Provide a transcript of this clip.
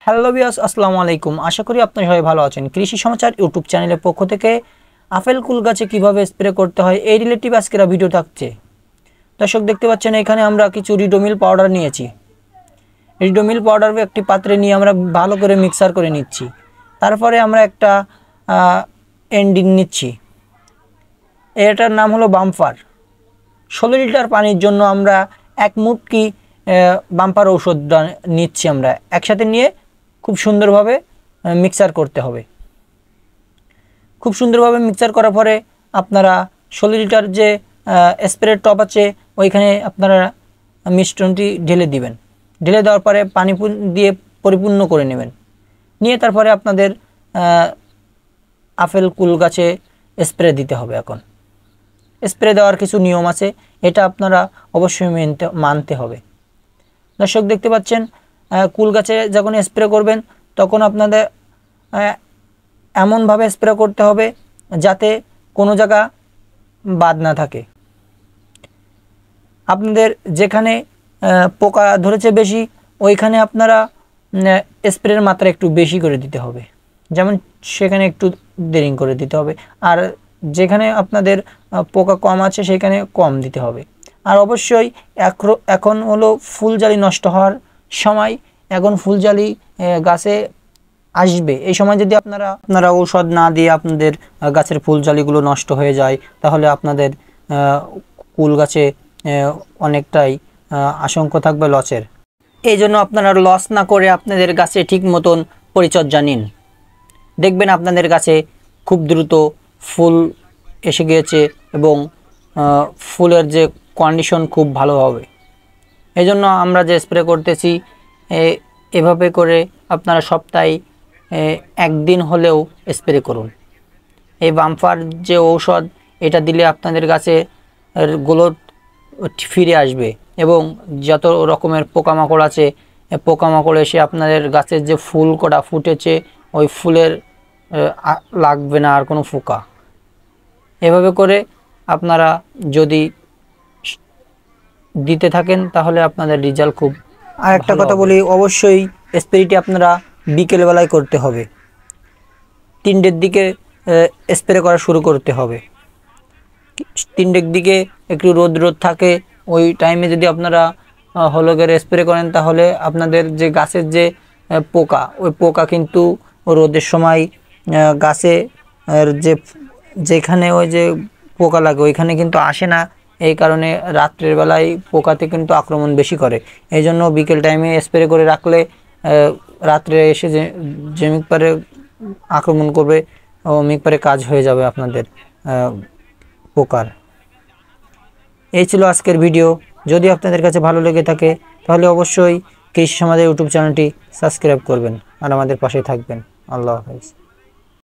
Hello viewers, আসসালামু আলাইকুম। আশা করি আপনারা সবাই ভালো আছেন। কৃষি সমাচার ইউটিউব চ্যানেলের পক্ষ থেকে আপেল কুল গাছে কিভাবে স্প্রে করতে হয় এই রিলেটিভ আজকের ভিডিও থাকছে। দর্শক দেখতে পাচ্ছেন এখানে আমরা কিছু রিডোমিল পাউডার নিয়েছি। রিডোমিল পাউডার একটি পাত্রে নিয়ে আমরা ভালো করে মিক্সার করে নিচ্ছি। তারপরে আমরা একটা এন্ডিং নিচ্ছি, এটার নাম হলো বাম্পার। 16 লিটার পানির জন্য আমরা এক মুটকি বাম্পার ঔষধ নিচ্ছি। আমরা একসাথে নিয়ে খুব সুন্দরভাবে মিক্সার করতে হবে। খুব সুন্দরভাবে মিক্সার করার পরে আপনারা 16 লিটার যে স্প্রে টপ আছে ওইখানে আপনারা মিশ্রণটি ঢেলে দিবেন। ঢেলে দেওয়ার পরে পানি দিয়ে পরিপূর্ণ করে নেবেন। নিয়ে তারপরে আপনাদের আপেল কুল গাছে স্প্রে দিতে হবে। এখন স্প্রে দেওয়ার কিছু নিয়ম আছে, এটা আপনারা অবশ্যই মানতে হবে। দর্শক দেখতে পাচ্ছেন কুল গাছে যখন স্প্রে করবেন তখন আপনাদের এমনভাবে স্প্রে করতে হবে যাতে কোনো জায়গা বাদ না থাকে। আপনাদের যেখানে পোকা ধরেছে বেশি ওইখানে আপনারা স্প্রের মাত্রা একটু বেশি করে দিতে হবে, যেমন সেখানে একটু দেরি করে দিতে হবে। আর যেখানে আপনাদের পোকা কম আছে সেখানে কম দিতে হবে। আর অবশ্যই এখন হলো ফুলজালি নষ্ট হওয়ার সময়। এখন ফুলজালি গাছে আসবে, এই সময় যদি আপনারা ঔষধ না দিয়ে আপনাদের গাছের ফুলজালিগুলো নষ্ট হয়ে যায় তাহলে আপনাদের কুল গাছে অনেকটাই আশঙ্কা থাকবে লসের। এই জন্য আপনারা লস না করে আপনাদের গাছে ঠিক মতন পরিচর্যা নিন। দেখবেন আপনাদের গাছে খুব দ্রুত ফুল এসে গিয়েছে এবং ফুলের যে কন্ডিশন খুব ভালো হবে। এই জন্য আমরা যে স্প্রে করতেছি এভাবে করে আপনারা সপ্তাহে একদিন হলেও স্প্রে করুন। এই বাম্পার যে ঔষধ এটা দিলে আপনাদের গাছে গ্রোথ ফিরে আসবে এবং যত রকমের পোকামাকড় আছে পোকামাকড় এসে আপনাদের গাছের যে ফুল কটা ফুটেছে ওই ফুলের লাগবে না আর কোনো পোকা। এভাবে করে আপনারা যদি দিতে থাকেন তাহলে আপনাদের রেজাল্ট খুব। আর একটা কথা বলি, অবশ্যই স্প্রেটি আপনারা বিকেলবেলায় করতে হবে। 3টের দিকে স্প্রে করা শুরু করতে হবে। 3টের দিকে একটু রোদ থাকে, ওই টাইমে যদি আপনারা হলগের স্প্রে করেন তাহলে আপনাদের যে গাছের যে পোকা ওই পোকা কিন্তু রোদের সময় গাছে যেখানে ওই যে পোকা লাগে ওইখানে কিন্তু আসে না। এই কারণে রাত্রের বেলায় পোকাতে কিন্তু আক্রমণ বেশি করে। এই জন্য বিকেল টাইমে স্প্রে করে রাখলে রাত্রে এসে যে মিকপারে আক্রমণ করবে ও মিকপারে কাজ হয়ে যাবে আপনাদের পোকার। এই ছিল আজকের ভিডিও। যদি আপনাদের কাছে ভালো লেগে থাকে তাহলে অবশ্যই কৃষি সমাজের ইউটিউব চ্যানেলটি সাবস্ক্রাইব করবেন আর আমাদের পাশে থাকবেন। আল্লাহ হাফেজ।